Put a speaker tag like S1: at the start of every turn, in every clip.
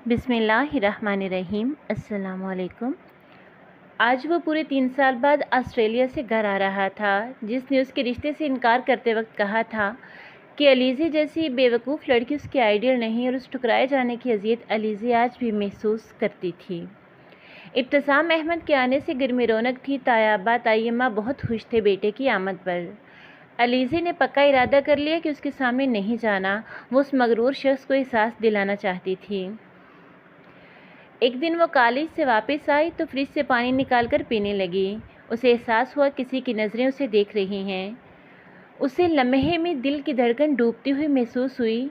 S1: بسم اللہ الرحمن الرحیم۔ السلام علیکم۔ آج وہ پورے 3 سال بعد آسٹریلیا سے گھر آ رہا تھا، جس نے اس کے رشتے سے انکار کرتے وقت کہا تھا کہ علیزے جیسی بے وقوف لڑکی اس کی آئیڈیل نہیں، اور اس ٹھکرائے جانے کی اذیت علیزے آج بھی محسوس کرتی تھی۔ ابتسام احمد کے آنے سے گھر میں رونق تھی۔ تایا ابا تائی اماں بہت خوش تھے بیٹے کی آمد پر۔ علیزے نے پکا ارادہ کر لیا کہ اس کے سامنے نہیں جانا۔ وہ اس مغرور شخص کو احساس دلانا چاہتی تھی۔ ایک دن وہ کالج سے واپس آئی تو فریج سے پانی نکال کر پینے لگی۔ اسے احساس ہوا کسی کی نظریں اسے دیکھ رہی ہیں۔ اسے لمحے میں دل کی دھڑکن ڈوبتی ہوئی محسوس ہوئی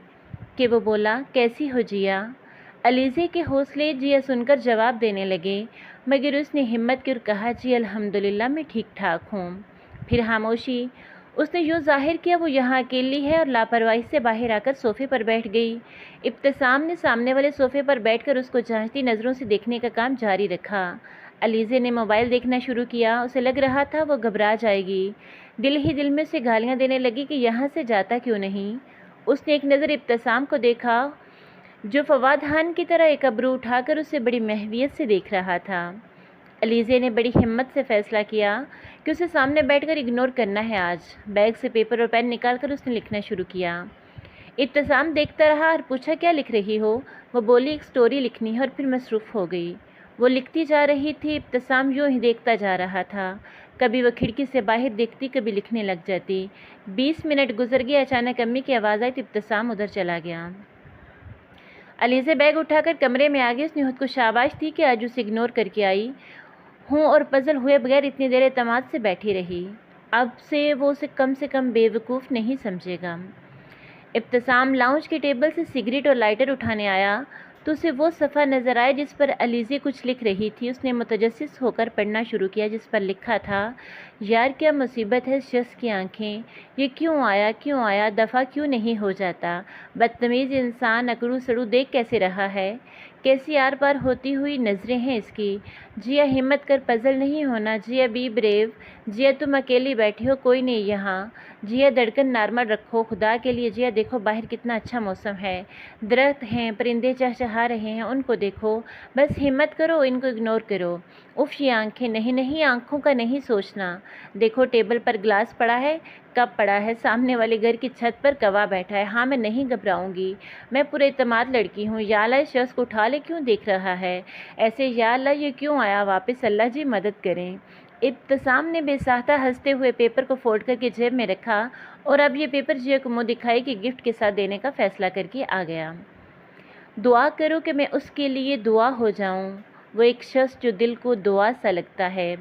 S1: کہ وہ بولا، کیسی ہو جیا؟ علیزے کے حوصلے جیا سن کر جواب دینے لگے، مگر اس نے ہمت کی اور کہا، جی الحمدللہ میں ٹھیک ٹھاک ہوں۔ پھر خاموشی۔ اس نے یوں ظاہر کیا وہ یہاں اکیلی ہے، اور لاپرواہی سے باہر آ کر صوفے پر بیٹھ گئی۔ ابتسام نے سامنے والے صوفے پر بیٹھ کر اس کو جانچتی نظروں سے دیکھنے کا کام جاری رکھا۔ علیزے نے موبائل دیکھنا شروع کیا۔ اسے لگ رہا تھا وہ گھبرا جائے گی۔ دل ہی دل میں اسے گالیاں دینے لگی کہ یہاں سے جاتا کیوں نہیں۔ اس نے ایک نظر ابتسام کو دیکھا، جو فواد خان کی طرح ایک ابرو اٹھا کر اسے بڑی محویت سے دیکھ رہا تھا۔ علیزے نے بڑی ہمت سے فیصلہ کیا کہ اسے سامنے بیٹھ کر اگنور کرنا ہے آج۔ بیگ سے پیپر اور پین نکال کر اس نے لکھنا شروع کیا۔ ابتسام دیکھتا رہا اور پوچھا، کیا لکھ رہی ہو؟ وہ بولی، ایک سٹوری لکھنی ہے، اور پھر مصروف ہو گئی۔ وہ لکھتی جا رہی تھی، ابتسام یوں ہی دیکھتا جا رہا تھا۔ کبھی وہ کھڑکی سے باہر دیکھتی، کبھی لکھنے لگ جاتی۔ 20 منٹ گزر گئے، اچانک امی کی آواز آئی تو ابتسام ادھر چلا گیا۔ علیزے بیگ اٹھا کر کمرے میں آ گئی۔ اس نے خود کو شاباش دی کہ آج اسے اگنور کر کے آئی ہوں اور پزل ہوئے بغیر اتنی دیر اعتماد سے بیٹھی رہی۔ اب سے وہ اسے کم سے کم بے وقوف نہیں سمجھے گا۔ ابتسام لاؤنج کی ٹیبل سے سگریٹ اور لائٹر اٹھانے آیا تو اسے وہ صفحہ نظر آیا جس پر علیزے کچھ لکھ رہی تھی۔ اس نے متجسس ہو کر پڑھنا شروع کیا، جس پر لکھا تھا، یار کیا مصیبت ہے اس شخص کی آنکھیں، یہ کیوں آیا دفعہ کیوں نہیں ہو جاتا، بدتمیز انسان، اکڑو سڑو دیکھ کیسے رہا ہے، کیسی آر پار ہوتی ہوئی نظریں ہیں اس کی۔ جیا ہمت کر، پزل نہیں ہونا، جیا بی بریو، جیا تم اکیلی بیٹھی ہو، کوئی نہیں یہاں، جیا دھڑکن نارمل رکھو خدا کے لیے، جیا دیکھو باہر کتنا اچھا موسم ہے، درخت ہیں، پرندے چہچہا رہے ہیں، ان کو دیکھو، بس ہمت کرو، ان کو اگنور کرو۔ اف یہ آنکھیں، نہیں آنکھوں کا نہیں سوچنا، دیکھو ٹیبل پر گلاس پڑا ہے، کپ پڑا ہے، سامنے والے گھر کی چھت پر کوا بیٹھا ہے، ہاں میں نہیں گھبراؤں گی، میں پورے اعتماد لڑکی ہوں، یا اللہ اس شخص کو اٹھا لے، کیوں دیکھ رہا ہے ایسے، یا اللہ یہ کیوں آیا واپس، اللہ جی مدد کریں۔ ابتسام نے بے ساختہ ہنستے ہوئے پیپر کو فولڈ کر کے جیب میں رکھا، اور اب یہ پیپر جیا کو منہ دکھائی کہ گفٹ کے ساتھ دینے کا فیصلہ کر کے آ گیا۔ دعا کرو کہ میں اس کے لیے دعا ہو جاؤں، وہ ایک شخص جو دل کو دعا سا لگتا ہے۔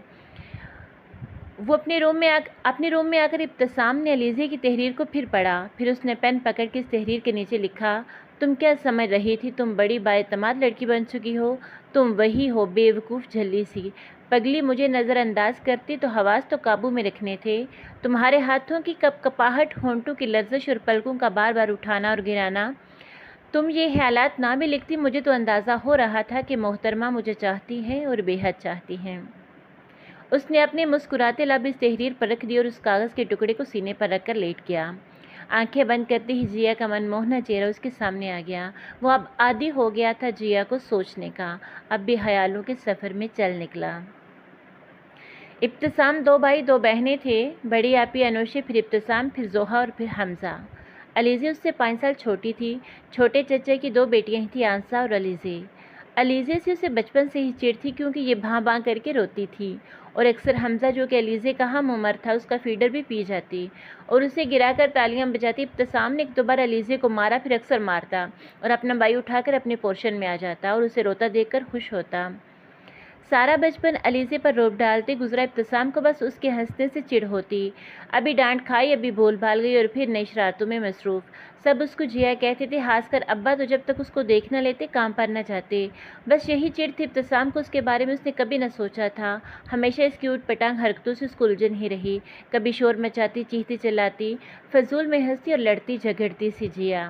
S1: وہ اپنے روم میں آ کر ابتسام نے علیزے کی تحریر کو پھر پڑھا۔ پھر اس نے پین پکڑ کے اس تحریر کے نیچے لکھا، تم کیا سمجھ رہی تھی تم بڑی بااعتماد لڑکی بن چکی ہو، تم وہی ہو بے وقوف جھلی سی پگلی، مجھے نظر انداز کرتی تو حواس تو قابو میں رکھنے تھے، تمہارے ہاتھوں کی کپ کپاہٹ، ہونٹوں کی لرزش اور پلکوں کا بار بار اٹھانا اور گرانا، تم یہ خیالات نہ بھی لکھتی مجھے تو اندازہ ہو رہا تھا کہ محترمہ مجھے چاہتی ہیں اور بے حد چاہتی ہیں۔ اس نے اپنے مسکراتے لب اس تحریر پر رکھ دی اور اس کاغذ کے ٹکڑے کو سینے پر رکھ کر لیٹ گیا۔ آنکھیں بند کرتے ہی جیا کا من موہنا چہرہ اس کے سامنے آ گیا۔ وہ اب عادی ہو گیا تھا جیا کو سوچنے کا، اب بھی خیالوں کے سفر میں چل نکلا۔ ابتسام 2 بھائی 2 بہنیں تھے، بڑی آپی انوشے، پھر ابتسام، پھر زوہا اور پھر حمزہ۔ علیزے اس سے 5 سال چھوٹی تھی۔ چھوٹے چچا کی 2 بیٹیاں ہی تھیں، آنسا اور علیزے۔ علیزے سے اسے بچپن سے ہی چڑ تھی کیونکہ یہ بھاں بھاں کر کے روتی تھی، اور اکثر حمزہ جو کہ علیزے کا ہم عمر تھا اس کا فیڈر بھی پی جاتی اور اسے گرا کر تالیاں بجاتی۔ ابتسام نے 1-2 بار علیزے کو مارا، پھر اکثر مارتا اور اپنا بھائی اٹھا کر اپنے پورشن میں آ جاتا اور اسے روتا دیکھ کر خوش ہوتا۔ سارا بچپن علیزے پر روب ڈالتے گزرا۔ ابتسام کو بس اس کے ہنسنے سے چڑ ہوتی، ابھی ڈانٹ کھائی، ابھی بھول بھال گئی اور پھر نئی شرارتوں میں مصروف۔ سب اس کو جیا کہتے تھے، خاص کر ابا تو جب تک اس کو دیکھ نہ لیتے کام پر نہ جاتے۔ بس یہی چڑ تھی ابتسام کو، اس کے بارے میں اس نے کبھی نہ سوچا تھا۔ ہمیشہ اس کی اوٹ پٹانگ حرکتوں سے اس کو الجھن ہی رہی، کبھی شور مچاتی، چیختی چلاتی، فضول میں ہنستی اور لڑتی جھگڑتی سی جیا۔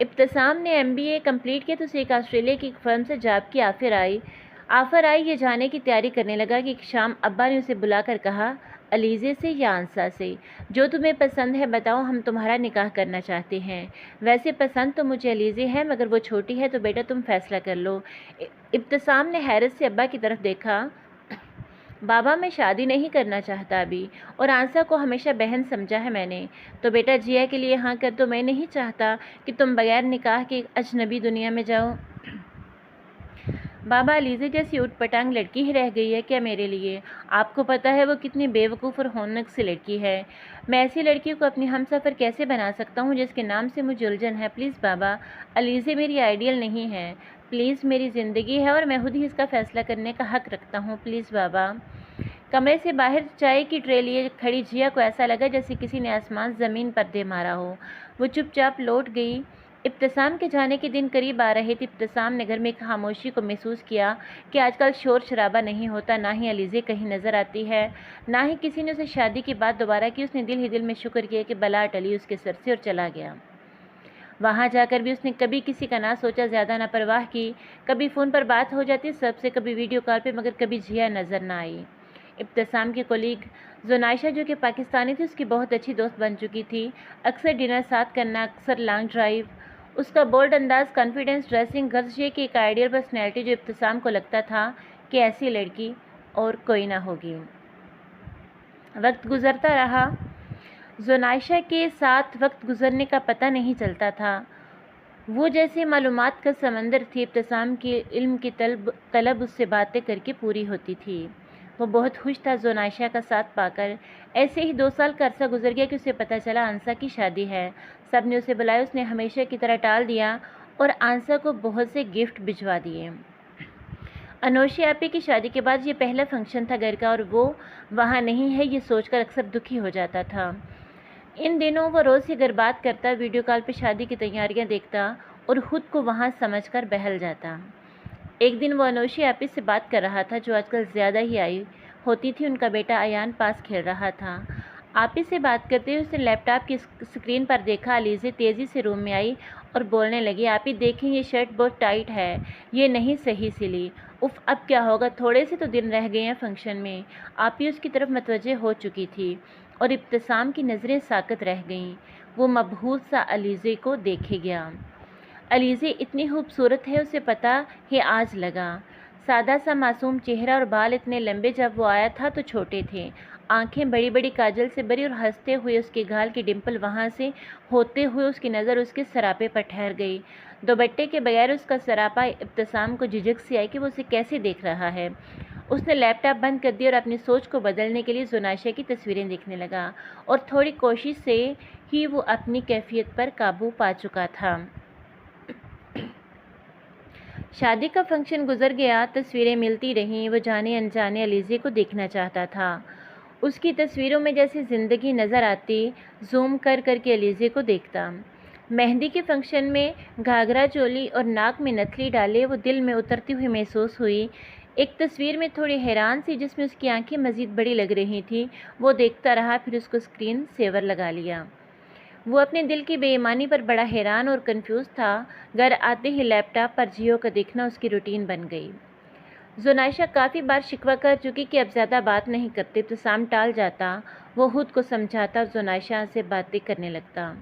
S1: ابتسام نے MBA کمپلیٹ کیا تو اسے ایک آسٹریلیا کی ایک فرم سے جاب کی آفر آئی۔ یہ جانے کی تیاری کرنے لگا کہ ایک شام ابا نے اسے بلا کر کہا، علیزے سے یا انسا سے؟ جو تمہیں پسند ہے بتاؤ، ہم تمہارا نکاح کرنا چاہتے ہیں۔ ویسے پسند تو مجھے علیزے ہے، مگر وہ چھوٹی ہے، تو بیٹا تم فیصلہ کر لو۔ ابتسام نے حیرت سے ابا کی طرف دیکھا۔ بابا میں شادی نہیں کرنا چاہتا ابھی، اور آنسا کو ہمیشہ بہن سمجھا ہے میں نے۔ تو بیٹا جیا کے لیے ہاں کر دو، میں نہیں چاہتا کہ تم بغیر نکاح کے اجنبی دنیا میں جاؤ۔ بابا علیزے جیسی اٹھ پٹانگ لڑکی ہی رہ گئی ہے کیا میرے لیے؟ آپ کو پتہ ہے وہ کتنی بے وقوف اور ہونک سی لڑکی ہے۔ میں ایسی لڑکی کو اپنی ہم سفر کیسے بنا سکتا ہوں جس کے نام سے مجھے الجھن ہے؟ پلیز بابا، علیزے میری آئیڈیل نہیں ہے، پلیز میری زندگی ہے اور میں خود ہی اس کا فیصلہ کرنے کا حق رکھتا ہوں، پلیز بابا۔ کمرے سے باہر چائے کی ٹرے لیے کھڑی جیا کو ایسا لگا جیسے کسی نے آسمان زمین پر دے مارا ہو۔ وہ چپ چاپ لوٹ گئی۔ ابتسام کے جانے کے دن قریب آ رہے تھے۔ ابتسام نے گھر میں خاموشی کو محسوس کیا کہ آج کل شور شرابہ نہیں ہوتا، نہ ہی علیزے کہیں نظر آتی ہے، نہ ہی کسی نے اسے شادی کی بات دوبارہ کی۔ اس نے دل ہی دل میں شکر کیا کہ بلا ٹلی اس کے سر سے اور چلا گیا۔ وہاں جا کر بھی اس نے کبھی کسی کا نہ سوچا، زیادہ نہ پرواہ کی۔ کبھی فون پر بات ہو جاتی سب سے، کبھی ویڈیو کال پہ، مگر کبھی جیا نظر نہ آئی۔ ابتسام کی کولیگ زنائشہ جو کہ پاکستانی تھی، اس کی بہت اچھی دوست بن چکی تھی۔ اکثر ڈنر ساتھ کرنا، اکثر لانگ ڈرائیو۔ اس کا بولڈ انداز، کانفیڈنس، ڈریسنگ، غرض یہ کہ ایک آئیڈیل پرسنالٹی جو ابتسام کو لگتا تھا کہ ایسی لڑکی اور کوئی نہ ہوگی۔ وقت گزرتا رہا۔ زنائشہ کے ساتھ وقت گزرنے کا پتہ نہیں چلتا تھا۔ وہ جیسے معلومات کا سمندر تھی، ابتسام کی علم کی طلب اس سے باتیں کر کے پوری ہوتی تھی۔ وہ بہت خوش تھا زنائشہ کا ساتھ پا کر۔ ایسے ہی 2 سال کا عرصہ گزر گیا کہ اسے پتہ چلا انسا کی شادی ہے۔ سب نے اسے بلایا، اس نے ہمیشہ کی طرح ٹال دیا اور انسا کو بہت سے گفٹ بھجوا دیے۔ انوشی آپی کی شادی کے بعد یہ پہلا فنکشن تھا گھر کا، اور وہ وہاں نہیں ہے یہ سوچ کر اکثر دکھی ہو جاتا تھا۔ ان دنوں وہ روز ہی گھر بات کرتا، ویڈیو کال پہ شادی کی تیاریاں دیکھتا اور خود کو وہاں سمجھ کر بہل جاتا۔ ایک دن وہ انوشی آپی سے بات کر رہا تھا جو آج کل زیادہ ہی آئی ہوتی تھی۔ ان کا بیٹا ایان پاس کھیل رہا تھا۔ آپی سے بات کرتے ہوئے اس نے لیپ ٹاپ کی اسکرین پر دیکھا۔ علیزے تیزی سے روم میں آئی اور بولنے لگی، آپی دیکھیں یہ شرٹ بہت ٹائٹ ہے، یہ نہیں صحیح سلی۔ اف اب کیا ہوگا، تھوڑے سے تو دن رہ گئے ہیں فنکشن میں۔ آپی اس کی طرف متوجہ ہو چکی تھی اور ابتسام کی نظریں ساکت رہ گئیں۔ وہ مبہوت سا علیزے کو دیکھے گیا۔ علیزے اتنی خوبصورت ہے، اسے پتہ ہی آج لگا۔ سادہ سا معصوم چہرہ اور بال اتنے لمبے، جب وہ آیا تھا تو چھوٹے تھے۔ آنکھیں بڑی بڑی کاجل سے بری اور ہنستے ہوئے اس کے گال کی ڈمپل وہاں سے ہوتے ہوئے اس کی نظر اس کے سراپے پر ٹھہر گئی۔ دوپٹے کے بغیر اس کا سراپا ابتسام کو جھجک سی آئی کہ وہ اسے کیسے دیکھ رہا ہے۔ اس نے لیپ ٹاپ بند کر دیا اور اپنی سوچ کو بدلنے کے لیے زنائشہ کی تصویریں دیکھنے لگا، اور تھوڑی کوشش سے ہی وہ اپنی کیفیت پر قابو پا چکا تھا۔ شادی کا فنکشن گزر گیا، تصویریں ملتی رہیں۔ وہ جانے انجانے علیزے کو دیکھنا چاہتا تھا۔ اس کی تصویروں میں جیسے زندگی نظر آتی، زوم کر کر کے علیزے کو دیکھتا۔ مہندی کے فنکشن میں گھاگھرا چولی اور ناک میں نتھلی ڈالے وہ دل میں اترتی ہوئی محسوس ہوئی۔ ایک تصویر میں تھوڑی حیران سی جس میں اس کی آنکھیں مزید بڑی لگ رہی تھیں، وہ دیکھتا رہا، پھر اس کو اسکرین سیور لگا لیا۔ وہ اپنے دل کی بے ایمانی پر بڑا حیران اور کنفیوز تھا۔ گھر آتے ہی لیپ ٹاپ پر جیو کا دیکھنا اس کی روٹین بن گئی۔ زنائشہ کافی بار شکوہ کر چکی کہ اب زیادہ بات نہیں کرتے، ابتسام ٹال جاتا، وہ خود کو سمجھاتا اور زنائشہ سے باتیں کرنے لگتا۔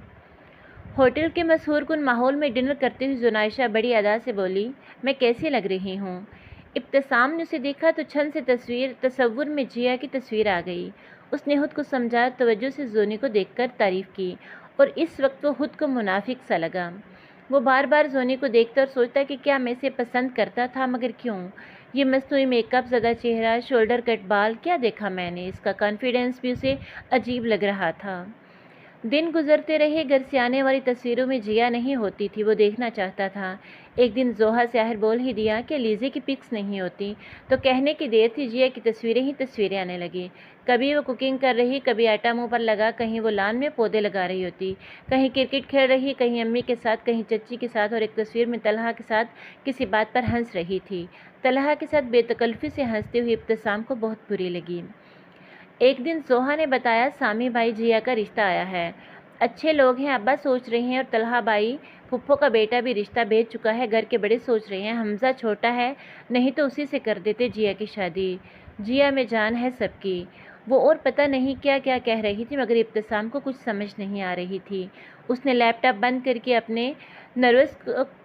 S1: ہوٹل کے مسحور کن ماحول میں ڈنر کرتے ہوئے زنائشہ بڑی ادا سے بولی، میں کیسی لگ رہی ہوں؟ ابتسام نے اسے دیکھا تو چھن سے تصور میں جیا کی تصویر آ گئی۔ اس نے خود کو سمجھا، توجہ سے زونی کو دیکھ کر تعریف کی، اور اس وقت وہ خود کو منافق سا لگا۔ وہ بار بار زونی کو دیکھتا اور سوچتا کہ کیا میں اسے پسند کرتا تھا، مگر کیوں؟ یہ مصنوعی میک اپ زدہ چہرہ، شولڈر کٹ بال، کیا دیکھا میں نے؟ اس کا کانفیڈنس بھی اسے عجیب لگ رہا تھا۔ دن گزرتے رہے، گھر سے آنے والی تصویروں میں جیا نہیں ہوتی تھی، وہ دیکھنا چاہتا تھا۔ ایک دن زوہا سے آخر بول ہی دیا کہ علیزے کی پکس نہیں ہوتی، تو کہنے کی دیر تھی، جیا کی تصویریں ہی تصویریں آنے لگی۔ کبھی وہ کوکنگ کر رہی، کبھی آٹا منہ پر لگا، کہیں وہ لان میں پودے لگا رہی ہوتی، کہیں کرکٹ کھیل رہی، کہیں امی کے ساتھ، کہیں چچی کے ساتھ، اور ایک تصویر میں طلحہ کے ساتھ کسی بات پر ہنس رہی تھی۔ طلحہ کے ساتھ بے تکلفی سے ہنستے ہوئے ابتسام کو بہت بری لگی۔ ایک دن زوہا نے بتایا، سامی بھائی جیا کا رشتہ آیا ہے، اچھے لوگ ہیں، ابا سوچ رہے ہیں، اور طلحہ بھائی پھپھو کا بیٹا بھی رشتہ بھیج چکا ہے، گھر کے بڑے سوچ رہے ہیں، حمزہ چھوٹا ہے، نہیں تو اسی سے کر دیتے جیا کی شادی، جیا میں جان ہے سب کی۔ وہ اور پتہ نہیں کیا کیا کہہ رہی تھی، مگر ابتسام کو کچھ سمجھ نہیں آ رہی تھی۔ اس نے لیپ ٹاپ بند کر کے اپنے نروس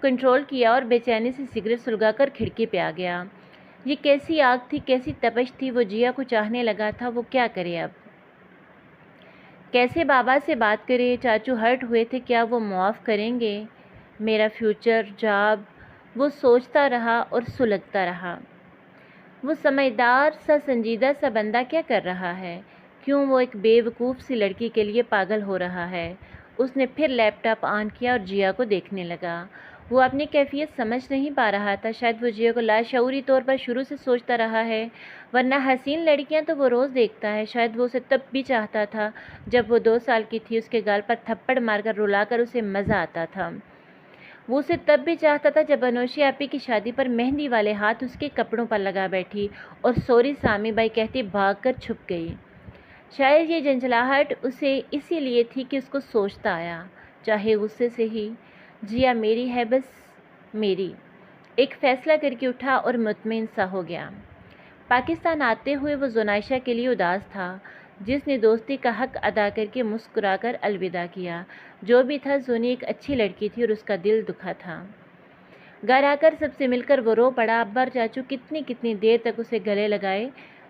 S1: کنٹرول کیا اور بے چینی سے سگریٹ سلگا کر کھڑکی پہ آ گیا۔ یہ کیسی آگ تھی، کیسی تپش تھی، وہ جیا کو چاہنے لگا تھا۔ وہ کیا کرے اب؟ کیسے بابا سے بات کرے؟ چاچو ہرٹ ہوئے تھے، کیا وہ معاف کریں گے؟ میرا فیوچر، جاب، وہ سوچتا رہا اور سلگتا رہا۔ وہ سمجھدار سا سنجیدہ سا بندہ کیا کر رہا ہے؟ کیوں وہ ایک بے وقوف سی لڑکی کے لیے پاگل ہو رہا ہے؟ اس نے پھر لیپ ٹاپ آن کیا اور جیا کو دیکھنے لگا۔ وہ اپنی کیفیت سمجھ نہیں پا رہا تھا۔ شاید وہ جیا کو لاشعوری طور پر شروع سے سوچتا رہا ہے، ورنہ حسین لڑکیاں تو وہ روز دیکھتا ہے۔ شاید وہ اسے تب بھی چاہتا تھا جب وہ 2 سال کی تھی، اس کے گال پر تھپڑ مار کر رلا کر اسے مزہ آتا تھا۔ وہ اسے تب بھی چاہتا تھا جب انوشی آپی کی شادی پر مہندی والے ہاتھ اس کے کپڑوں پر لگا بیٹھی اور سوری سامی بائی کہتی بھاگ کر چھپ گئی۔ شاید یہ جھنجھلاہٹ اسے اسی لیے تھی کہ اس کو سوچتا آیا، چاہے غصے سے ہی، جیا میری ہے، بس میری۔ ایک فیصلہ کر کے اٹھا اور مطمئن سا ہو گیا۔ پاکستان آتے ہوئے وہ زنائشہ کے لیے اداس تھا، جس نے دوستی کا حق ادا کر کے مسکرا کر الوداع کیا۔ جو بھی تھا، زونی ایک اچھی لڑکی تھی اور اس کا دل دکھا تھا۔ گھر آ کر سب سے مل کر وہ رو پڑا۔ ابا اور چاچو کتنی دیر تک اسے گلے لگائے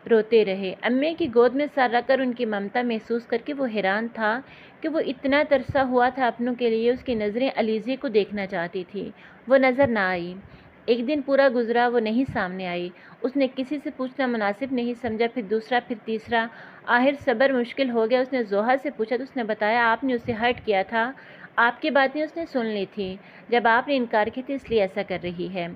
S1: روتے رہے۔ امی کی گود میں سر رکھ کر ان کی ممتا محسوس کر کے وہ حیران تھا کہ وہ اتنا ترسا ہوا تھا اپنوں کے لیے۔ اس کی نظریں علیزے کو دیکھنا چاہتی تھی، وہ نظر نہ آئی۔ ایک دن پورا گزرا، وہ نہیں سامنے آئی۔ اس نے کسی سے پوچھنا مناسب نہیں سمجھا، پھر دوسرا، پھر تیسرا، آخر صبر مشکل ہو گیا۔ اس نے زوہا سے پوچھا تو اس نے بتایا آپ نے اسے ہرٹ کیا تھا، آپ کی باتیں اس نے سن لی تھی، جب آپ نے انکار کیا تھا، اس لیے ایسا کر رہی ہے۔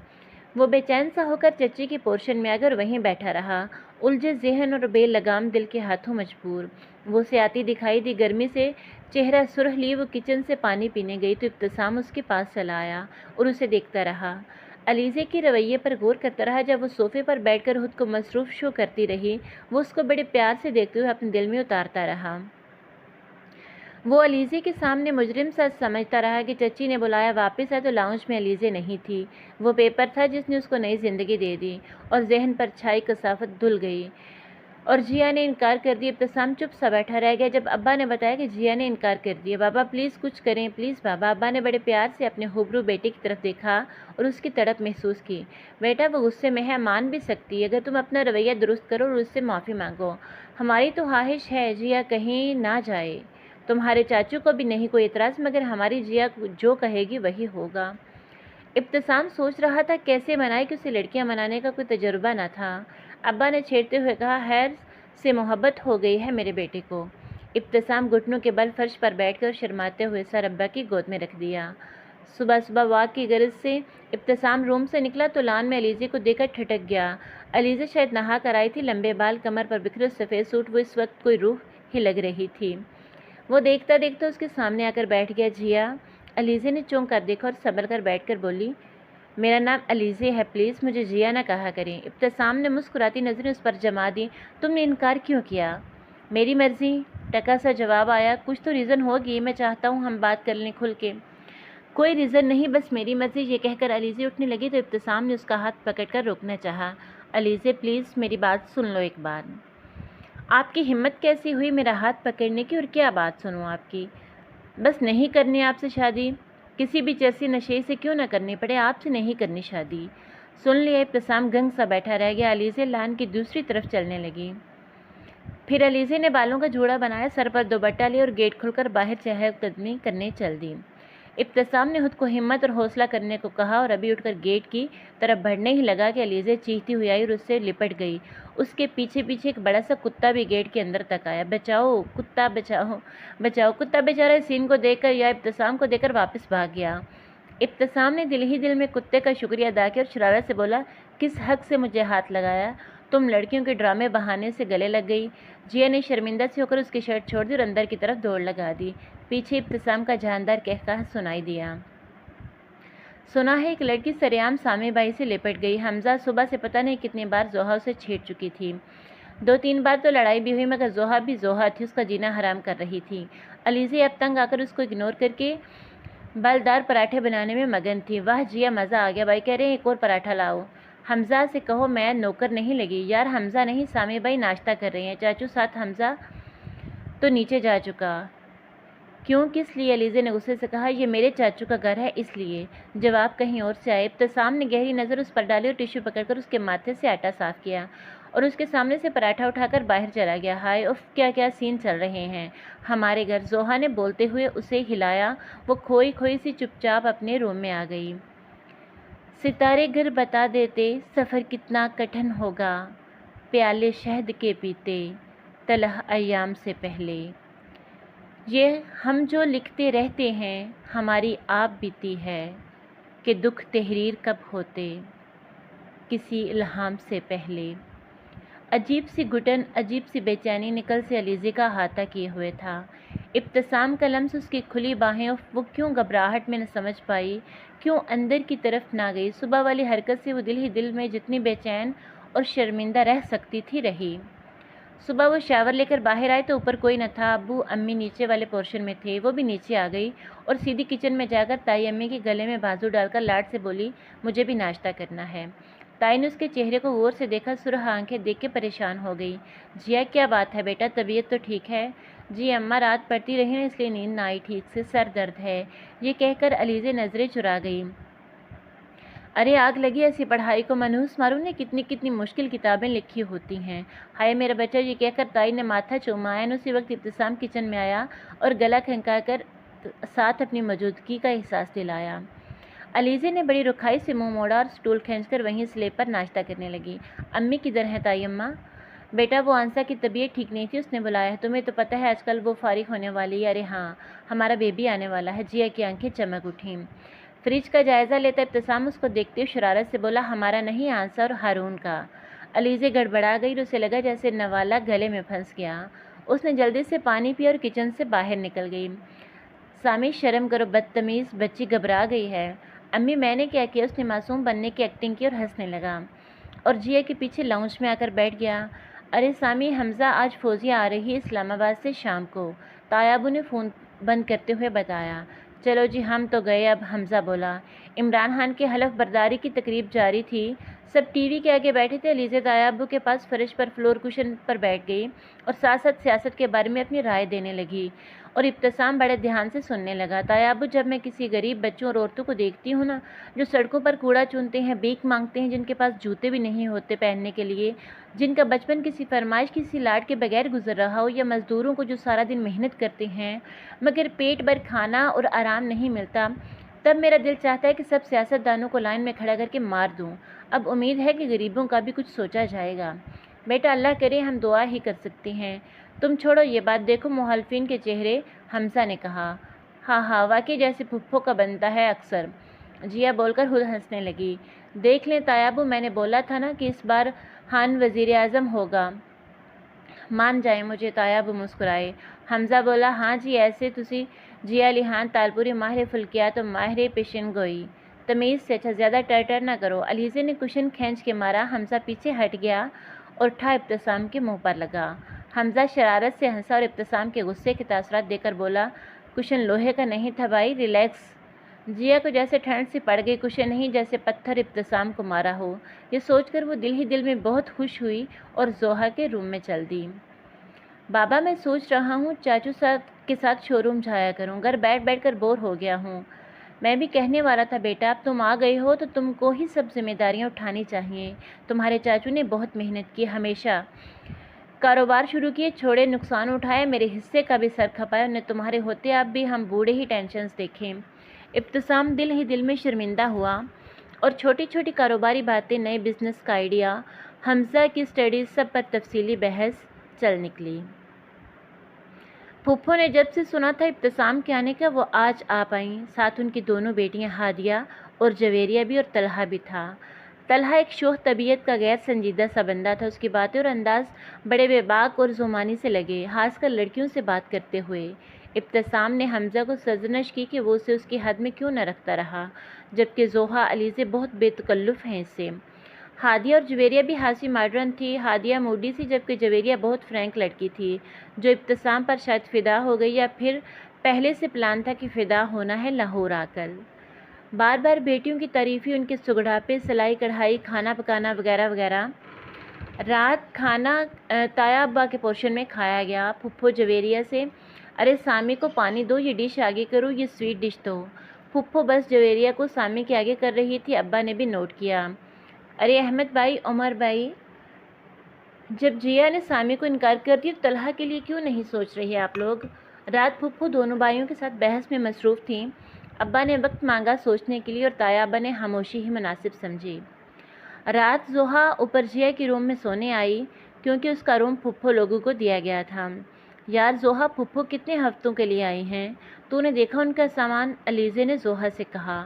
S1: وہ بے چین سا ہو کر چچی کے پورشن میں آ کر وہیں بیٹھا رہا، الجھے ذہن اور بے لگام دل کے ہاتھوں مجبور۔ وہ اسے آتی دکھائی دی، گرمی سے چہرہ سرخ لیے وہ کچن سے پانی پینے گئی تو ابتسام اس کے پاس چلا آیا اور اسے دیکھتا رہا۔ علیزے کے رویے پر غور کرتا رہا۔ جب وہ صوفے پر بیٹھ کر خود کو مصروف شو کرتی رہی، وہ اس کو بڑے پیار سے دیکھتے ہوئے اپنے دل میں اتارتا رہا۔ وہ علیزے کے سامنے مجرم سا سمجھتا رہا کہ چچی نے بلایا، واپس آئے تو لاؤنج میں علیزے نہیں تھی۔ وہ پیپر تھا جس نے اس کو نئی زندگی دے دی اور ذہن پر چھائی کثافت دھل گئی، اور جیا نے انکار کر دیا۔ ابتسام چپ سا بیٹھا رہ گیا جب ابا نے بتایا کہ جیا نے انکار کر دیا۔ بابا پلیز کچھ کریں، پلیز بابا۔ ابا نے بڑے پیار سے اپنے ہوبرو بیٹے کی طرف دیکھا اور اس کی تڑپ محسوس کی۔ بیٹا وہ غصے میں ہے، مان بھی سکتی ہے، اگر تم اپنا رویہ درست کرو اور اس سے معافی مانگو۔ ہماری تو خواہش ہے جیا کہیں نہ جائے، تمہارے چاچو کو بھی نہیں کوئی اعتراض، مگر ہماری جیا جو کہے گی وہی ہوگا۔ ابتسام سوچ رہا تھا کیسے منائے کہ اسے لڑکیاں منانے کا کوئی تجربہ نہ تھا۔ ابا نے چھیڑتے ہوئے کہا، خیر سے محبت ہو گئی ہے میرے بیٹے کو۔ ابتسام گھٹنوں کے بل فرش پر بیٹھ کر شرماتے ہوئے سر ابا کی گود میں رکھ دیا۔ صبح واک کی غرض سے ابتسام روم سے نکلا تو لان میں علیزے کو دیکھ کر ٹھٹک گیا۔ علیزے شاید نہا کر آئی تھی، لمبے بال، کمر پر بکھرے سفید سوٹ، وہ اس وقت کوئی روح ہی لگ رہی تھی۔ وہ دیکھتا دیکھتا اس کے سامنے آ کر بیٹھ گیا۔ جیا، علیزے نے چونک کر دیکھا اور صبر کر بیٹھ کر بولی، میرا نام علیزے ہے، پلیز مجھے جیا نہ کہا کریں۔ ابتسام نے مسکراتی نظریں اس پر جما دی۔ تم نے انکار کیوں کیا؟ میری مرضی، ٹکا سا جواب آیا۔ کچھ تو ریزن ہوگی، میں چاہتا ہوں ہم بات کر لیں کھل کے۔ کوئی ریزن نہیں، بس میری مرضی، یہ کہہ کر علیزے اٹھنے لگی تو ابتسام نے اس کا ہاتھ پکڑ کر روکنا چاہا۔ علیزے پلیز میری بات سن لو ایک بار۔ آپ کی ہمت کیسی ہوئی میرا ہاتھ پکڑنے کی، اور کیا بات سنوں آپ کی؟ بس نہیں کرنی آپ سے شادی، کسی بھی جیسی نشے سے کیوں نہ کرنی پڑے، آپ سے نہیں کرنی شادی۔ سن لیا؟ ابتسام گنگ سا بیٹھا رہ گیا۔ علیزے لان کی دوسری طرف چلنے لگی۔ پھر علیزے نے بالوں کا جوڑا بنایا، سر پر دوپٹہ لیا اور گیٹ کھول کر باہر چہل قدمی کرنے چل دی۔ ابتسام نے خود کو ہمت اور حوصلہ کرنے کو کہا اور ابھی اٹھ کر گیٹ کی طرف بڑھنے ہی لگا کہ علیزے چیختی ہوئی آئی اور اس سے لپٹ گئی۔ اس کے پیچھے پیچھے ایک بڑا سا کتا بھی گیٹ کے اندر تک آیا۔ بچاؤ کتا، بچاؤ بچاؤ۔ کتا بیچارہ اس سین کو دیکھ کر یا ابتسام کو دیکھ کر واپس بھاگ گیا۔ ابتسام نے دل ہی دل میں کتے کا شکریہ ادا کیا اور شرارت سے بولا، کس حق سے مجھے ہاتھ لگایا؟ تم لڑکیوں کے ڈرامے بہانے سے گلے لگ گئی۔ جیا نے شرمندہ سے ہو کر اس کی شرٹ چھوڑ دی اور اندر کی طرف دوڑ لگا دی۔ پیچھے ابتسام کا جاندار قہقہہ سنائی دیا۔ سنا ہے ایک لڑکی سریعام سامی بائی سے لپٹ گئی۔ حمزہ صبح سے پتہ نہیں کتنی بار زوہا اسے چھیڑ چکی تھی، 2-3 بار تو لڑائی بھی ہوئی، مگر زوہا بھی زوہا تھی، اس کا جینا حرام کر رہی تھی۔ علیزے اب تنگ آ کر اس کو اگنور کر کے بالدار پراٹھے بنانے میں مگن تھی۔ واہ جیا، مزہ آ گیا، بھائی کہہ رہے ہیں ایک اور پراٹھا لاؤ۔ حمزہ سے کہو میں نوکر نہیں لگی۔ یار حمزہ نہیں، سامی بھائی ناشتہ کر رہے ہیں، چاچو ساتھ حمزہ تو نیچے جا چکا۔ کیوں، کس لیے؟ علیزے نے غصے سے کہا۔ یہ میرے چاچو کا گھر ہے اس لیے۔ جواب کہیں اور سے آئے۔ ابتسام نے گہری نظر اس پر ڈالی اور ٹیشو پکڑ کر اس کے ماتھے سے آٹا صاف کیا اور اس کے سامنے سے پراٹھا اٹھا کر باہر چلا گیا۔ ہائے اف، کیا کیا سین چل رہے ہیں ہمارے گھر، زوہا نے بولتے ہوئے اسے ہلایا۔ وہ کھوئی کھوئی سی چپ چاپ اپنے روم میں آ گئی۔ ستارے گھر بتا دیتے سفر کتنا کٹھن ہوگا، پیالے شہد کے پیتے تلخ ایام سے پہلے۔ یہ ہم جو لکھتے رہتے ہیں ہماری آپ بیتی ہے کہ دکھ تحریر کب ہوتے کسی الہام سے پہلے۔ عجیب سی گھٹن، عجیب سی بے چینی نکل سے علیزے کا احاطہ کیے ہوئے تھا۔ ابتسام کا لمس اس کی کھلی باہیں، وہ کیوں گھبراہٹ میں نہ سمجھ پائی، کیوں اندر کی طرف نہ گئی۔ صبح والی حرکت سے وہ دل ہی دل میں جتنی بے چین اور شرمندہ رہ سکتی تھی رہی۔ صبح وہ شاور لے کر باہر آئے تو اوپر کوئی نہ تھا۔ ابو امی نیچے والے پورشن میں تھے۔ وہ بھی نیچے آ گئی اور سیدھی کچن میں جا کر تائی امی کے گلے میں بازو ڈال کر لاڈ سے بولی، مجھے بھی ناشتہ کرنا ہے۔ تائی نے اس کے چہرے کو غور سے دیکھا، سرخ آنکھیں دیکھ کے پریشان ہو گئی۔ جیا کیا بات ہے بیٹا، طبیعت تو ٹھیک ہے؟ جی اماں، رات پڑتی رہی نا اس لیے نیند نہ آئی ٹھیک سے، سر درد ہے۔ یہ کہہ کر علیزے نظریں چرا گئی۔ ارے آگ لگی ایسی پڑھائی کو، منحوس ماروں نے کتنی کتنی مشکل کتابیں لکھی ہوتی ہیں۔ ہائے میرا بچہ، یہ کہہ کر تائی نے ماتھا چوما۔ اسی وقت ابتسام کچن میں آیا اور گلا کھنکا کر ساتھ اپنی موجودگی کا احساس دلایا۔ علیزے نے بڑی رکھائی سے منہ موڑا اور سٹول کھینچ کر وہیں سلیب پر ناشتہ کرنے لگی۔ امی کدھر ہیں تائی اماں؟ بیٹا وہ آنسا کی طبیعت ٹھیک نہیں تھی، اس نے بلایا ہے، تمہیں تو پتہ ہے آج کل وہ فارغ ہونے والی ہے۔ ارے ہاں، ہمارا بیبی آنے والا ہے۔ جیا کی آنکھیں چمک اٹھیں۔ فریج کا جائزہ لیتا ابتسام اس کو دیکھتے ہوئے شرارت سے بولا، ہمارا نہیں آنسا اور ہارون کا۔ علیزے گڑبڑا گئی اور اسے لگا جیسے نوالا گلے میں پھنس گیا۔ اس نے جلدی سے پانی پیا اور کچن سے باہر نکل گئی۔ سامی شرم کرو بدتمیز، بچی گھبرا گئی ہے۔ امی میں نے کیا کیا؟ اس نے معصوم بننے کی ایکٹنگ کی اور ہنسنے لگا اور جیا کے پیچھے لاؤنج میں آ کر بیٹھ گیا۔ ارے سامی، حمزہ آج فوزیہ آ رہی ہے اسلام آباد سے شام کو، تائی ابو نے فون بند کرتے ہوئے بتایا۔ چلو جی ہم تو گئے اب، حمزہ بولا۔ عمران خان کی حلف برداری کی تقریب جاری تھی، سب ٹی وی کے آگے بیٹھے تھے۔ علیزے تائی ابو کے پاس فرش پر فلور کشن پر بیٹھ گئی اور ساتھ ساتھ سیاست کے بارے میں اپنی رائے دینے لگی اور ابتسام بڑے دھیان سے سننے لگا۔ تائی ابو، جب میں کسی غریب بچوں اور عورتوں کو دیکھتی ہوں نا، جو سڑکوں پر کوڑا چنتے ہیں، بھیک مانگتے ہیں، جن کے پاس جوتے بھی نہیں ہوتے پہننے کے لیے، جن کا بچپن کسی فرمائش کسی لاڈ کے بغیر گزر رہا ہو، یا مزدوروں کو جو سارا دن محنت کرتے ہیں مگر پیٹ بھر کھانا اور آرام نہیں ملتا، تب میرا دل چاہتا ہے کہ سب سیاست دانوں کو لائن میں کھڑا کر کے مار دوں۔ اب امید ہے کہ غریبوں کا بھی کچھ سوچا جائے گا۔ بیٹا اللہ کرے، ہم دعا ہی کر سکتے ہیں۔ تم چھوڑو یہ بات، دیکھو مخالفین کے چہرے۔ حمزہ نے کہا۔ ہاں ہاں، واقعی جیسے پھپھو کا بنتا ہے اکثر، جیا بول کر خود ہنسنے لگی۔ دیکھ لیں تائی ابو، میں نے بولا تھا نا کہ اس بار خان وزیر اعظم ہوگا، مان جائیں مجھے۔ تائی ابو مسکرائے۔ حمزہ بولا، ہاں جی ایسے تسی جیا علی خان تالپوری ماہر فلکیات و ماہر پیشن گوئی، تمیز سے، اچھا زیادہ ٹر نہ کرو۔ علیزے نے کشن کھینچ کے مارا۔ حمزہ پیچھے ہٹ گیا اور ٹھا ابتسام کے منہ پر لگا۔ حمزہ شرارت سے ہنسا اور ابتسام کے غصے کے تاثرات دے کر بولا، کشن لوہے کا نہیں تھا بھائی، ریلیکس۔ جیا کو جیسے ٹھنڈ سی پڑ گئی، کشن نہیں جیسے پتھر ابتسام کو مارا ہو۔ یہ سوچ کر وہ دل ہی دل میں بہت خوش ہوئی اور زوہا کے روم میں چل دی۔ بابا میں سوچ رہا ہوں چاچو کے ساتھ شو روم جایا کروں، گھر بیٹھ بیٹھ کر بور ہو گیا ہوں۔ میں بھی کہنے والا تھا بیٹا، اب تم آ گئے ہو تو تم کو ہی سب ذمہ داریاں اٹھانی چاہیے۔ تمہارے چاچو نے بہت محنت کی، ہمیشہ کاروبار شروع کیے، چھوڑے، نقصان اٹھایا، میرے حصے کا بھی سر کھپایا، انہیں تمہارے ہوتے اب بھی ہم بوڑھے ہی ٹینشنز دیکھیں۔ ابتسام دل ہی دل میں شرمندہ ہوا اور چھوٹی چھوٹی کاروباری باتیں، نئے بزنس کا آئیڈیا، حمزہ کی سٹڈیز، سب پر تفصیلی بحث چل نکلی۔ پھپھو نے جب سے سنا تھا ابتسام کے آنے کا، وہ آج آ پائیں، ساتھ ان کی دونوں بیٹیاں ہادیہ اور جویریہ بھی، اور طلحہ بھی تھا۔ طلحہ ایک شوخ طبیعت کا غیر سنجیدہ سا بندہ تھا، اس کی باتیں اور انداز بڑے بے باک اور زمانی سے لگے، خاص کر لڑکیوں سے بات کرتے ہوئے۔ ابتسام نے حمزہ کو سرزنش کی کہ وہ اسے اس کی حد میں کیوں نہ رکھتا رہا، جبکہ زوہا علیزے بہت بے تکلف ہیں اس سے۔ ہادیہ اور جویریہ بھی خاصی ماڈرن تھی، ہادیہ موڈی سی، جبکہ جویریہ بہت فرینک لڑکی تھی، جو ابتسام پر شاید فدا ہو گئی، یا پھر پہلے سے پلان تھا کہ فدا ہونا ہے لاہور آ کر۔ بار بار بیٹیوں کی تعریفیں، ان کے سگڑاپے، سلائی کڑھائی، کھانا پکانا وغیرہ وغیرہ۔ رات کھانا تایا ابا کے پورشن میں کھایا گیا۔ پھپھو جویریہ سے، ارے سامی کو پانی دو، یہ ڈش آگے کرو، یہ سویٹ ڈش دو۔ پھپھو بس جویریہ کو سامی کے آگے کر رہی تھی، ابا نے بھی نوٹ کیا۔ ارے احمد بھائی، عمر بھائی، جب جیا نے سامی کو انکار کر دیا تو طلحہ کے لیے کیوں نہیں سوچ رہے آپ لوگ؟ رات پھپھو دونوں بھائیوں کے ساتھ بحث میں مصروف تھیں۔ ابا نے وقت مانگا سوچنے کے لیے اور تایا ابا نے خاموشی ہی مناسب سمجھی۔ رات زوہا اوپر جیا کے روم میں سونے آئی کیونکہ اس کا روم پھپھو لوگوں کو دیا گیا تھا۔ یار زوہا، پھپھو کتنے ہفتوں کے لیے آئی ہیں؟ تو نے دیکھا ان کا سامان؟ علیزے نے زوہا سے کہا۔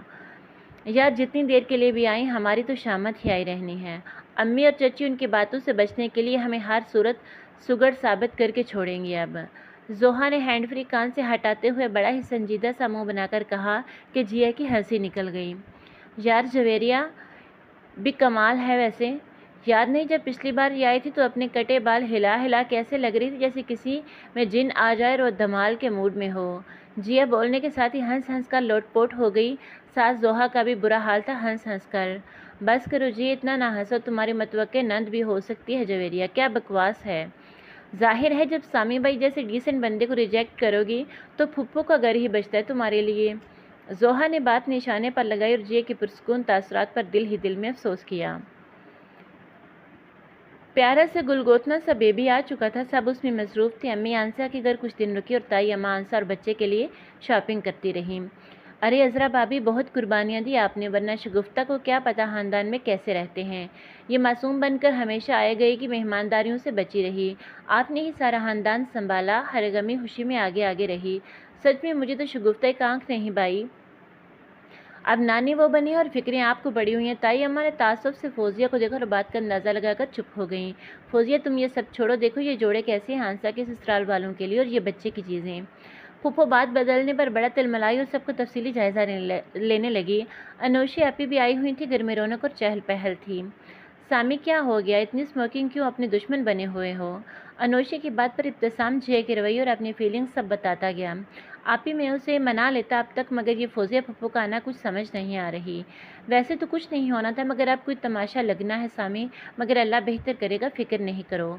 S1: یار جتنی دیر کے لیے بھی آئیں، ہماری تو شامت ہی آئی رہنی ہے۔ امی اور چچی ان کی باتوں سے بچنے کے لیے ہمیں ہر صورت سگڑ ثابت کر کے چھوڑیں گی اب۔ زوہا نے ہینڈ فری کان سے ہٹاتے ہوئے بڑا ہی سنجیدہ سا منہ بنا کر کہا کہ جیا کی ہنسی نکل گئی۔ یار جویریہ بھی کمال ہے ویسے۔ یاد نہیں جب پچھلی بار یہ آئی تھی تو اپنے کٹے بال ہلا ہلا کیسے لگ رہی تھی جیسے کسی میں جن آ جائے اور وہ دھمال کے موڈ میں ہو۔ جیا بولنے کے ساتھ ہی ہنس ہنس کر لوٹ پوٹ ہو گئی۔ ساس زوہا کا بھی برا حال تھا ہنس ہنس کر۔ بس کرو جی، اتنا نہ ہنسو، تمہاری متوقع نند بھی ہو سکتی ہے جویریہ، کیا بکواس ہے۔ ظاہر ہے جب سامی بھائی جیسے ڈیسنٹ بندے کو ریجیکٹ کرو گی تو پھپھو کا گھر ہی بچتا ہے تمہارے لیے۔ زوہا نے بات نشانے پر لگائی اور جیا کے پرسکون تاثرات پر دل ہی دل میں افسوس کیا۔ پیارا سا گلگوتنا سا بیبی آ چکا تھا، سب اس میں مصروف تھے۔ امی آنسا کے گھر کچھ دن رکی اور تائی اماں آنسا اور بچے کے لیے شاپنگ کرتی رہیں۔ ارے عذرا بھابھی، بہت قربانیاں دی آپ نے، ورنہ شگفتہ کو کیا پتہ خاندان میں کیسے رہتے ہیں۔ یہ معصوم بن کر ہمیشہ آئے گئے کی مہمانداریوں سے بچی رہی۔ آپ نے ہی سارا خاندان سنبھالا، ہر غمی خوشی میں آگے آگے رہی۔ سچ میں مجھے تو شگفتہ ایک آنکھ نہیں بھائی۔ اب نانی وہ بنی اور فکریں آپ کو بڑی ہوئی ہیں۔ تائی اماں نے تعصب سے فوزیہ کو دیکھا اور بات کا اندازہ لگا کر چپ ہو گئیں۔ فوزیہ تم یہ سب چھوڑو، دیکھو یہ جوڑے کیسے ہیں ہانسا کے سسرال والوں کے لیے، اور یہ بچے کی چیزیں۔ پھپھو بات بدلنے پر بڑا تلملائی اور سب کو تفصیلی جائزہ لینے لگی۔ انوشی آپی بھی آئی ہوئی تھی، گھر میں رونق اور چہل پہل تھی۔ سامی کیا ہو گیا، اتنی اسموکنگ کیوں، اپنے دشمن بنے ہوئے ہو؟ انوشی کی بات پر ابتسام جیا کے رویے اور اپنی فیلنگ سب بتاتا گیا۔ آپی میں اسے منا لیتا اب تک، مگر یہ فوزیہ پھپھو کا آنا کچھ سمجھ نہیں آ رہی۔ ویسے تو کچھ نہیں ہونا تھا، مگر اب کوئی تماشا لگنا ہے سامی، مگر اللہ بہتر کرے گا، فکر نہیں کرو۔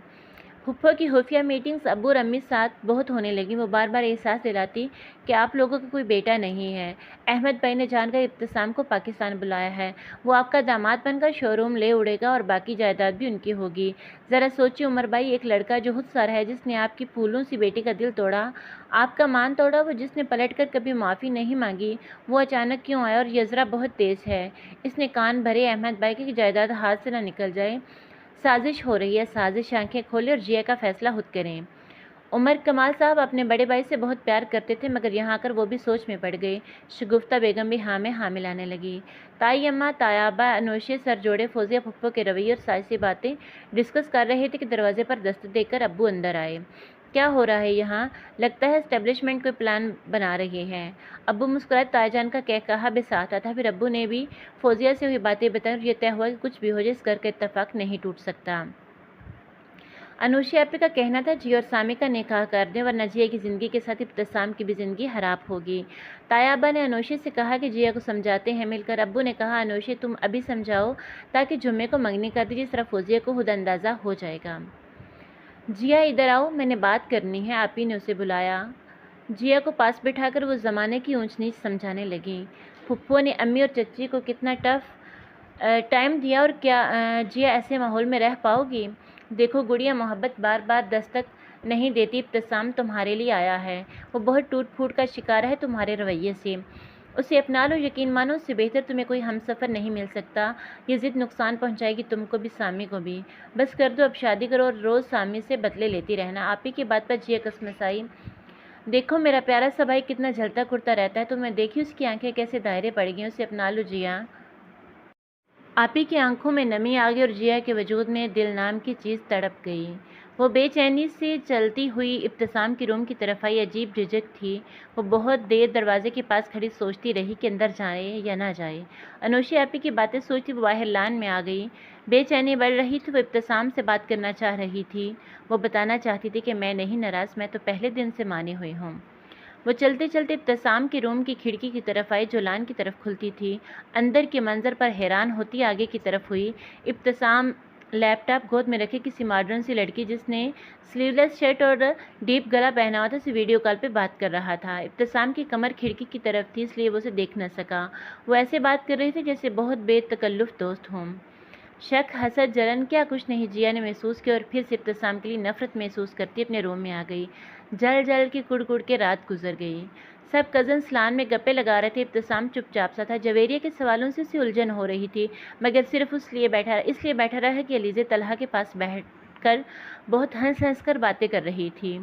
S1: پھپھو کی خفیہ میٹنگز ابو اور امی ساتھ بہت ہونے لگیں۔ وہ بار بار احساس دلاتی کہ آپ لوگوں کا کوئی بیٹا نہیں ہے۔ احمد بھائی نے جان کر ابتسام کو پاکستان بلایا ہے، وہ آپ کا داماد بن کر شو روم لے اڑے گا اور باقی جائیداد بھی ان کی ہوگی۔ ذرا سوچیے عمر بھائی، ایک لڑکا جو خود سر ہے، جس نے آپ کی پھولوں سی بیٹی کا دل توڑا، آپ کا مان توڑا، وہ جس نے پلٹ کر کبھی معافی نہیں مانگی، وہ اچانک کیوں آیا؟ اور یزرا بہت تیز ہے، اس نے کان بھرے احمد بھائی کی جائیداد ہاتھ سے نہ نکل جائے۔ سازش ہو رہی ہے، سازش، آنکھیں کھولیں اور جیا کا فیصلہ خود کریں۔ عمر کمال صاحب اپنے بڑے بھائی سے بہت پیار کرتے تھے، مگر یہاں آ کر وہ بھی سوچ میں پڑ گئے۔ شگفتہ بیگم بھی ہاں میں ہاں ملانے لگی۔ تائی اماں، تایا ابا، انوشے سر جوڑے فوزیہ پھپھو کے رویے اور سائنسی باتیں ڈسکس کر رہے تھے کہ دروازے پر دستک دے کر ابو اندر آئے۔ کیا ہو رہا ہے یہاں؟ لگتا ہے اسٹیبلشمنٹ کوئی پلان بنا رہے ہیں۔ ابو مسکرائے، تائی جان کا کہا بے ساتھ تھا۔ پھر ابو نے بھی فوزیہ سے ہوئی باتیں بتائیں اور یہ طے ہوا کہ کچھ بھی ہو جائے اس گھر کا اتفاق نہیں ٹوٹ سکتا۔ انوشی آپی کا کہنا تھا جیا اور سامی کا نکاح کر دیں، ورنہ جیا کی زندگی کے ساتھ ابتسام کی بھی زندگی خراب ہوگی۔ تایا ابا نے انوشی سے کہا کہ جیا کو سمجھاتے ہیں مل کر۔ ابو نے کہا انوشی تم ابھی سمجھاؤ تاکہ جمعے کو منگنی کر دی، جس طرح فوزیہ کو خود اندازہ ہو جائے گا۔ جیا ادھر آؤ، میں نے بات کرنی ہے، آپی نے اسے بلایا۔ جیا کو پاس بٹھا کر وہ زمانے کی اونچ نیچ سمجھانے لگیں۔ پھپھو نے امی اور چچی کو کتنا ٹائم دیا، اور کیا جیا ایسے ماحول میں رہ پاؤ گی؟ دیکھو گڑیا، محبت بار بار دستک نہیں دیتی، ابتسام تمہارے لیے آیا ہے، وہ بہت ٹوٹ پھوٹ کا شکار ہے تمہارے رویے سے، اسے اپنا لو، یقین مانو اس سے بہتر تمہیں کوئی ہم سفر نہیں مل سکتا۔ یہ ضد نقصان پہنچائے گی تم کو بھی، سامی کو بھی۔ بس کر دو اب شادی کرو اور روز سامی سے بدلے لیتی رہنا۔ آپی کی بات پر جیا کسمسائی۔ دیکھو میرا پیارا سا بھائی کتنا جھلتا کرتا رہتا ہے، تمہیں دیکھی اس کی آنکھیں کیسے دائرے پڑ گئی، اسے اپنا لو جیا۔ آپی کی آنکھوں میں نمی آ گئی اور جیا کے وجود میں دل نام کی چیز تڑپ گئی۔ وہ بے چینی سے چلتی ہوئی ابتسام کی روم کی طرف آئی، عجیب جھجک تھی۔ وہ بہت دیر دروازے کے پاس کھڑی سوچتی رہی کہ اندر جائے یا نہ جائے۔ انوشی آپی کی باتیں سوچتی وہ باہر لان میں آ گئی۔ بے چینی بڑھ رہی تھی، وہ ابتسام سے بات کرنا چاہ رہی تھی، وہ بتانا چاہتی تھی کہ میں نہیں ناراض، میں تو پہلے دن سے مانی ہوئی ہوں۔ وہ چلتے چلتے ابتسام کے روم کی کھڑکی کی طرف آئی جو لان کی طرف کھلتی تھی۔ اندر کے منظر پر حیران ہوتی آگے کی طرف ہوئی۔ ابتسام لیپ ٹاپ گود میں رکھے کسی ماڈرن سی لڑکی جس نے سلیو لیس شرٹ اور ڈیپ گلا پہنا ہوا تھا سے ویڈیو کال پہ بات کر رہا تھا۔ ابتسام کی کمر کھڑکی کی طرف تھی اس لیے وہ اسے دیکھ نہ سکا۔ وہ ایسے بات کر رہی تھی جیسے بہت بے تکلف دوست ہوں۔ شک، حسد، جلن، کیا کچھ نہیں جیا نے محسوس کیا اور پھر سے ابتسام کے لیے نفرت محسوس کرتی اپنے روم میں آ گئی۔ جل جل کے کڑ کڑ کے رات گزر گئی۔ سب کزنس لان میں گپے لگا رہے تھے۔ ابتسام چپ چاپ سا تھا۔ جویریہ کے سوالوں سے اسے الجھن ہو رہی تھی مگر صرف اس لیے بیٹھا رہا کہ علیزہ طلحہ کے پاس بیٹھ کر بہت ہنس کر باتیں کر رہی تھی۔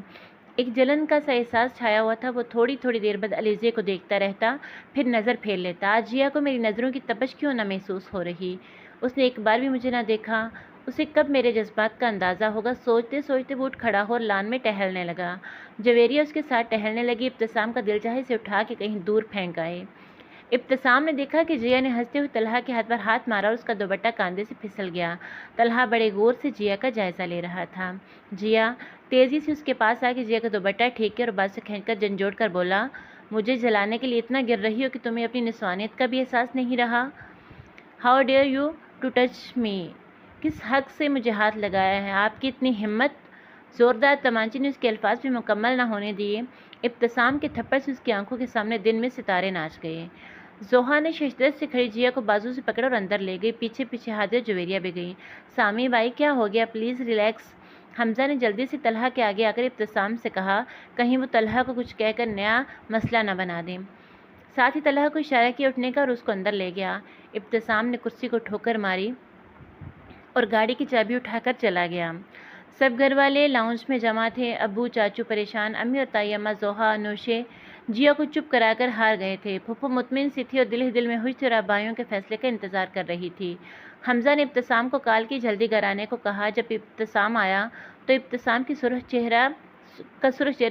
S1: ایک جلن کا سا احساس چھایا ہوا تھا۔ وہ تھوڑی تھوڑی دیر بعد علیزہ کو دیکھتا رہتا پھر نظر پھیر لیتا۔ آج جیا کو میری نظروں کی تپش کیوں نہ محسوس ہو رہی؟ اس نے ایک بار بھی مجھے نہ دیکھا۔ اسے کب میرے جذبات کا اندازہ ہوگا؟ سوچتے سوچتے وہ اٹھ کھڑا ہو اور لان میں ٹہلنے لگا۔ جویریہ اس کے ساتھ ٹہلنے لگی۔ ابتسام کا دل چاہے اسے اٹھا کے کہیں دور پھینک آئے۔ ابتسام نے دیکھا کہ جیا نے ہنستے ہوئے طلحہ کے ہاتھ پر ہاتھ مارا اور اس کا دوپٹہ کاندھے سے پھسل گیا۔ طلحہ بڑے غور سے جیا کا جائزہ لے رہا تھا۔ جیا تیزی سے اس کے پاس آ کے جیا کا دوپٹہ ٹھیک کیا اور بال سے کھینچ کر جھنجھوڑ کر بولا، مجھے جلانے کے لیے اتنا گر رہی ہو کہ تمہیں اپنی نسوانیت کا بھی احساس نہیں رہا؟ How dare you to touch me? کس حق سے مجھے ہاتھ لگایا ہے؟ آپ کی اتنی ہمت؟ زوردار تمانچے نے اس کے الفاظ بھی مکمل نہ ہونے دیے۔ ابتسام کے تھپڑ سے اس کی آنکھوں کے سامنے دن میں ستارے ناچ گئے۔ زوہا نے ششدر سے کھڑی جیا کو بازو سے پکڑا اور اندر لے گئی۔ پیچھے پیچھے حاضر جویریہ بھی گئی۔ سامی بھائی کیا ہو گیا؟ Please relax. حمزہ نے جلدی سے طلحہ کے آگے آ کر ابتسام سے کہا، کہیں وہ طلحہ کو کچھ کہہ کر نیا مسئلہ نہ بنا دیں۔ ساتھ ہی طلحہ کو اشارہ کیا اٹھنے کا اور اس کو اندر لے گیا۔ ابتسام نے کرسی کو ٹھوکر ماری اور گاڑی کی چابی اٹھا کر چلا گیا۔ سب گھر والے لاؤنج میں جمع تھے۔ ابو چاچو پریشان، امی اور تائی اماں، زوہا، انوشے جیا کو چپ کرا کر ہار گئے تھے۔ پھپھو مطمئن سی تھی اور دل ہی دل میں ہوش اور بھائیوں کے فیصلے کا انتظار کر رہی تھی۔ حمزہ نے ابتسام کو کال کی جلدی گھر آنے کو کہا۔ جب ابتسام آیا تو ابتسام کی سرخ چہرہ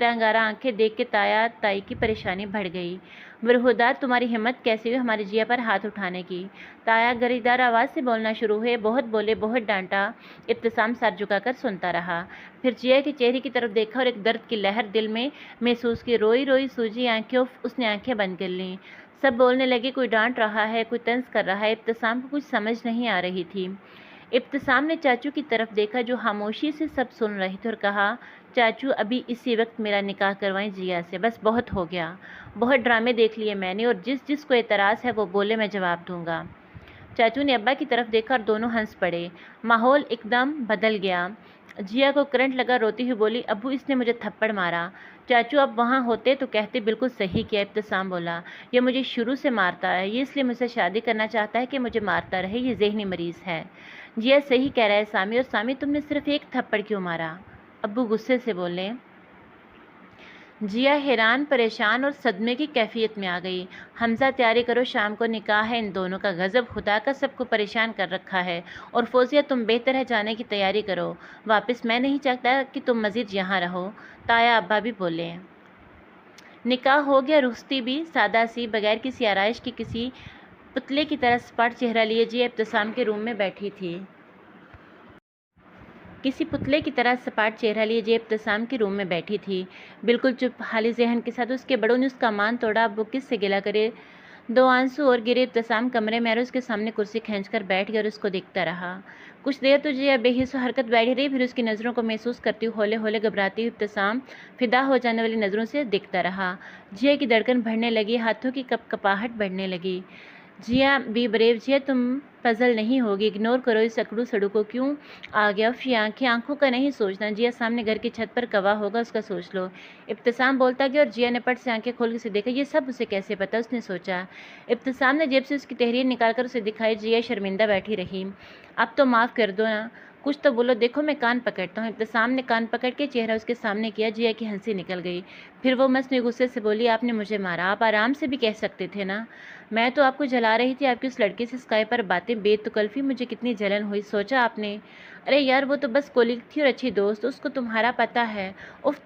S1: انگارہ آنکھیں دیکھ کے تایا تائی کی پریشانی بڑھ گئی۔ برہودار تمہاری ہمت کیسی ہوئی ہماری جیا پر ہاتھ اٹھانے کی؟ تایا گریدار آواز سے بولنا شروع ہوئے۔ بہت بولے، بہت ڈانٹا۔ ابتسام سر جھکا کر سنتا رہا۔ پھر جیا کے چہرے کی طرف دیکھا اور ایک درد کی لہر دل میں محسوس کی۔ روئی روئی سوجی آنکھیں، اس نے آنکھیں بند کر لیں۔ سب بولنے لگے، کوئی ڈانٹ رہا ہے، کوئی طنز کر رہا ہے۔ ابتسام کو کچھ سمجھ نہیں آ رہی تھی۔ ابتسام نے چاچو کی طرف دیکھا جو خاموشی سے سب سن رہے تھے اور کہا، چاچو ابھی اسی وقت میرا نکاح کروائیں جیا سے، بس بہت ہو گیا۔ بہت ڈرامے دیکھ لیے میں نے اور جس کو اعتراض ہے وہ بولے، میں جواب دوں گا۔ چاچو نے ابا کی طرف دیکھا اور دونوں ہنس پڑے۔ ماحول ایک دم بدل گیا۔ جیا کو کرنٹ لگا، روتی ہوئی بولی، ابو اس نے مجھے تھپڑ مارا۔ چاچو اب وہاں ہوتے تو کہتے بالکل صحیح کیا۔ ابتسام بولا، یہ مجھے شروع سے مارتا ہے، یہ اس لیے مجھ سے شادی کرنا چاہتا ہے کہ مجھے مارتا رہے، یہ ذہنی مریض ہے۔ جیا صحیح کہہ رہا ہے سامی، اور سامی تم نے صرف ایک تھپڑ کیوں مارا؟ ابو غصے سے بولے۔ جیا حیران، پریشان اور صدمے کی کیفیت میں آ گئی۔ حمزہ تیاری کرو، شام کو نکاح ہے ان دونوں کا۔ غضب خدا کا سب کو پریشان کر رکھا ہے۔ اور فوزیہ تم بہتر ہے جانے کی تیاری کرو واپس، میں نہیں چاہتا کہ تم مزید یہاں رہو۔ تایا ابا بھی بولے۔ نکاح ہو گیا، رخصتی بھی سادہ سی، بغیر کسی آرائش کی، کسی پتلے کی طرح سپاٹ چہرہ لیے جیا ابتسام کے روم میں بیٹھی تھی۔ کسی پتلے کی طرح سپاٹ چہرہ لیے جیا ابتسام کے روم میں بیٹھی تھی، بالکل چپ حالی ذہن کے ساتھ۔ اس کے بڑوں نے اس کا مان توڑا، اب وہ کس سے گلہ کرے؟ دو آنسو اور گرے۔ ابتسام کمرے میں اس کے سامنے کرسی کھینچ کر بیٹھ گیا اور اس کو دیکھتا رہا۔ کچھ دیر تو جیا بے حس و حرکت بیٹھی رہی، پھر اس کی نظروں کو محسوس کرتی ہوئے ہولے ہولے گھبراتی ہوئی ابتسام فدا ہو جانے والی نظروں سے دیکھتا رہا۔ جیا کی دھڑکن بڑھنے لگی، ہاتھوں کی کپ کپاہٹ بڑھنے لگی۔ جیا بی بریو، جیا تم پزل نہیں ہوگی، اگنور کرو اس اکڑو سڑو کو، کیوں آ گیا؟ فی آنکھوں کا نہیں سوچنا، جیا سامنے گھر کی چھت پر کوا ہوگا اس کا سوچ لو۔ ابتسام بولتا گیا اور جیا نے پٹ سے آنکھیں کھول کے اسے دیکھا۔ یہ سب اسے کیسے پتا؟ اس نے سوچا۔ ابتسام نے جیب سے اس کی تحریر نکال کر اسے دکھائی۔ جیا شرمندہ بیٹھی رہی۔ اب تو معاف کر دو نا، کچھ تو بولو، دیکھو میں کان پکڑتا ہوں۔ ابتسام نے کان پکڑ کے چہرہ اس کے سامنے کیا۔ جیا کی ہنسی نکل گئی، پھر وہ مصنوعی غصے سے بولی، آپ نے مجھے مارا، آپ آرام سے بھی کہہ سکتے تھے نا، میں تو آپ کو جلا رہی تھی، آپ کی اس لڑکی سے اسکائپ پر باتیں بے تکلفی، مجھے کتنی جلن ہوئی، سوچا آپ نے؟ ارے یار وہ تو بس کولیگ تھی اور اچھی دوست، اس کو تمہارا پتہ ہے۔ اف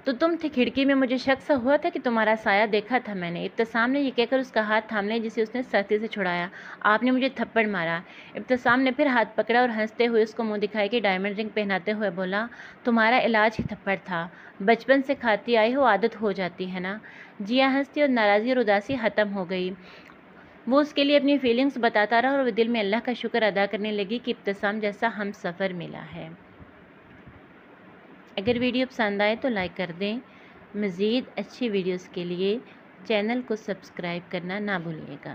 S1: تو تم تھے کھڑکی میں، مجھے شک سا ہوا تھا کہ تمہارا سایہ دیکھا تھا میں نے۔ ابتسام نے یہ کہہ کر اس کا ہاتھ تھام لیا جسے اس نے سختی سے چھڑایا۔ آپ نے مجھے تھپڑ مارا۔ ابتسام نے پھر ہاتھ پکڑا اور ہنستے ہوئے اس کو منہ دکھائی کہ ڈائمنڈ رنگ پہناتے ہوئے بولا، تمہارا علاج ہی تھپڑ تھا، بچپن سے کھاتی آئی ہو، عادت ہو جاتی ہے نا۔ جیا ہنستی اور ناراضی اور اداسی ختم ہو گئی۔ وہ اس کے لیے اپنی فیلنگز بتاتا رہا اور وہ دل میں اللہ کا شکر ادا کرنے لگی کہ ابتسام جیسا ہم سفر ملا ہے۔ اگر ویڈیو پسند آئے تو لائک کر دیں۔ مزید اچھی ویڈیوز کے لیے چینل کو سبسکرائب کرنا نہ بھولیے گا۔